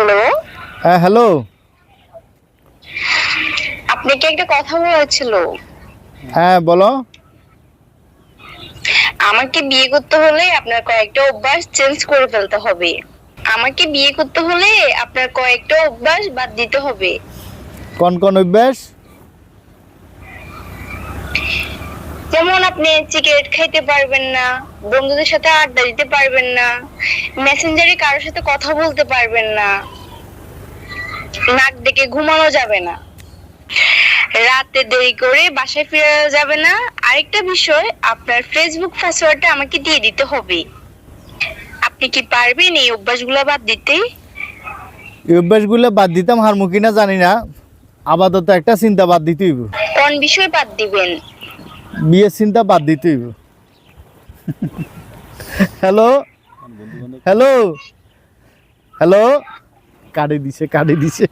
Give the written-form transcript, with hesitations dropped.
Hello. হ্যাঁ hello. আপনাকে একটা কথা বলার ছিল। হ্যাঁ বলো। আমাকে বিয়ে করতে হলে আপনার কয়েকটা অভ্যাস চেঞ্জ করে ফেলতে হবে। আমাকে বিয়ে করতে হলে আপনার কয়েকটা অভ্যাস বাদ দিতে হবে। কোন কোন অভ্যাস? যেমন আপনি সিগারেট খাইতে পারবেন না, বন্ধুদের সাথে আড্ডা দিতে পারবেন না, মেসেঞ্জারে কারোর সাথে কথা বলতে পারবেন না, নাক ডেকে ঘুমানো যাবে না, রাতে দেরি করে বাসায় ফিরে যাবে না। আরেকটা বিষয়, আপনার ফেসবুক পাসওয়ার্ডটা আমাকে দিয়ে দিতে হবে। আপনি কি পারবেন এই অভ্যাসগুলো বাদ দিতে? এই অভ্যাসগুলো বাদ দিতাম হারমু কিনা জানি না, আপাতত একটা চিন্তা বাদ দিতে হইব। কোন বিষয় বাদ দিবেন? বিয়ের চিন্তা বাদ দিতে হইব। হ্যালো হ্যালো হ্যালো, কাটে দিছে।